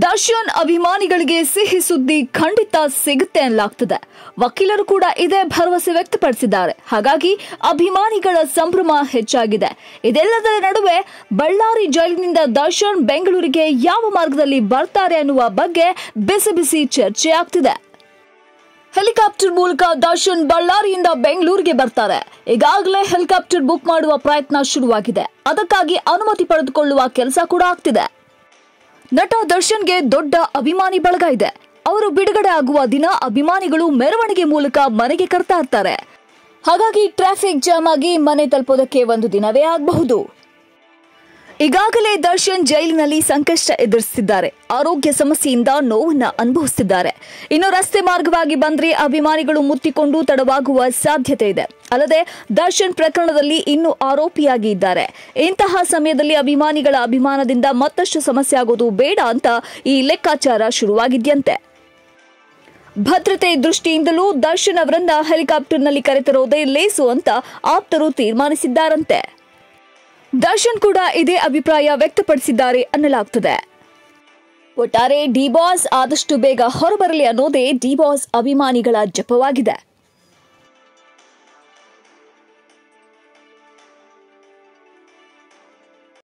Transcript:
ದರ್ಶನ್ ಅಭಿಮಾನಿಗಳಿಗೆ ಸಿಹಿ ಸುದ್ದಿ ಖಂಡಿತ ಸಿಗುತ್ತೆ ಅನ್ನಲಾಗ್ತದೆ. ವಕೀಲರು ಕೂಡ ಇದೇ ಭರವಸೆ ವ್ಯಕ್ತಪಡಿಸಿದ್ದಾರೆ. ಹಾಗಾಗಿ ಅಭಿಮಾನಿಗಳ ಸಂಭ್ರಮ ಹೆಚ್ಚಾಗಿದೆ. ಇದೆಲ್ಲದರ ನಡುವೆ ಬಳ್ಳಾರಿ ಜೈಲಿನಿಂದ ದರ್ಶನ್ ಬೆಂಗಳೂರಿಗೆ ಯಾವ ಮಾರ್ಗದಲ್ಲಿ ಬರ್ತಾರೆ ಅನ್ನುವ ಬಗ್ಗೆ ಬಿಸಿ ಬಿಸಿ ಚರ್ಚೆ ಆಗ್ತಿದೆ. ಹೆಲಿಕಾಪ್ಟರ್ ಮೂಲಕ ದರ್ಶನ್ ಬಳ್ಳಾರಿಯಿಂದ ಬೆಂಗಳೂರಿಗೆ ಬರ್ತಾರೆ. ಈಗಾಗಲೇ ಹೆಲಿಕಾಪ್ಟರ್ ಬುಕ್ ಮಾಡುವ ಪ್ರಯತ್ನ ಶುರುವಾಗಿದೆ. ಅದಕ್ಕಾಗಿ ಅನುಮತಿ ಪಡೆದುಕೊಳ್ಳುವ ಕೆಲಸ ಕೂಡ ಆಗ್ತಿದೆ. ನಟ ದರ್ಶನ್ಗೆ ದೊಡ್ಡ ಅಭಿಮಾನಿ ಬಳಗ ಇದೆ. ಅವರು ಬಿಡುಗಡೆ ಆಗುವ ದಿನ ಅಭಿಮಾನಿಗಳು ಮೆರವಣಿಗೆ ಮೂಲಕ ಮನೆಗೆ ಕರ್ತಾ ಇರ್ತಾರೆ. ಹಾಗಾಗಿ ಟ್ರಾಫಿಕ್ ಜಾಮ್ ಆಗಿ ಮನೆ ತಲುಪೋದಕ್ಕೆ ಒಂದು ದಿನವೇ ಆಗಬಹುದು. ಈಗಾಗಲೇ ದರ್ಶನ್ ಜೈಲಿನಲ್ಲಿ ಸಂಕಷ್ಟ ಎದುರಿಸುತ್ತಿದ್ದಾರೆ. ಆರೋಗ್ಯ ಸಮಸ್ಯೆಯಿಂದ ನೋವನ್ನ ಅನುಭವಿಸುತ್ತಿದ್ದಾರೆ. ಇನ್ನು ರಸ್ತೆ ಮಾರ್ಗವಾಗಿ ಬಂದ್ರೆ ಅಭಿಮಾನಿಗಳು ಮುತ್ತಿಕೊಂಡು ತಡವಾಗುವ ಸಾಧ್ಯತೆ ಇದೆ. ಅಲ್ಲದೆ ದರ್ಶನ್ ಪ್ರಕರಣದಲ್ಲಿ ಇನ್ನೂ ಆರೋಪಿಯಾಗಿ ಇದ್ದಾರೆ. ಇಂತಹ ಸಮಯದಲ್ಲಿ ಅಭಿಮಾನಿಗಳ ಅಭಿಮಾನದಿಂದ ಮತ್ತಷ್ಟು ಸಮಸ್ಯೆ ಆಗೋದು ಬೇಡ ಅಂತ ಈ ಲೆಕ್ಕಾಚಾರ ಶುರುವಾಗಿದ್ಯಂತೆ. ಭದ್ರತೆ ದೃಷ್ಟಿಯಿಂದಲೂ ದರ್ಶನ್ ಅವರನ್ನ ಹೆಲಿಕಾಪ್ಟರ್ನಲ್ಲಿ ಕರೆತರೋದೇ ಲೇಸು ಅಂತ ಆಪ್ತರು ತೀರ್ಮಾನಿಸಿದ್ದಾರಂತೆ. ದರ್ಶನ್ ಕೂಡ ಇದೇ ಅಭಿಪ್ರಾಯ ವ್ಯಕ್ತಪಡಿಸಿದ್ದಾರೆ ಅನ್ನಲಾಗ್ತದೆ. ಒಟ್ಟಾರೆ ಡಿ ಬಾಸ್ ಆದಷ್ಟು ಬೇಗ ಹೊರಬರಲಿ ಅನ್ನೋದೇ ಡಿ ಬಾಸ್ ಅಭಿಮಾನಿಗಳ ಜಪವಾಗಿದೆ.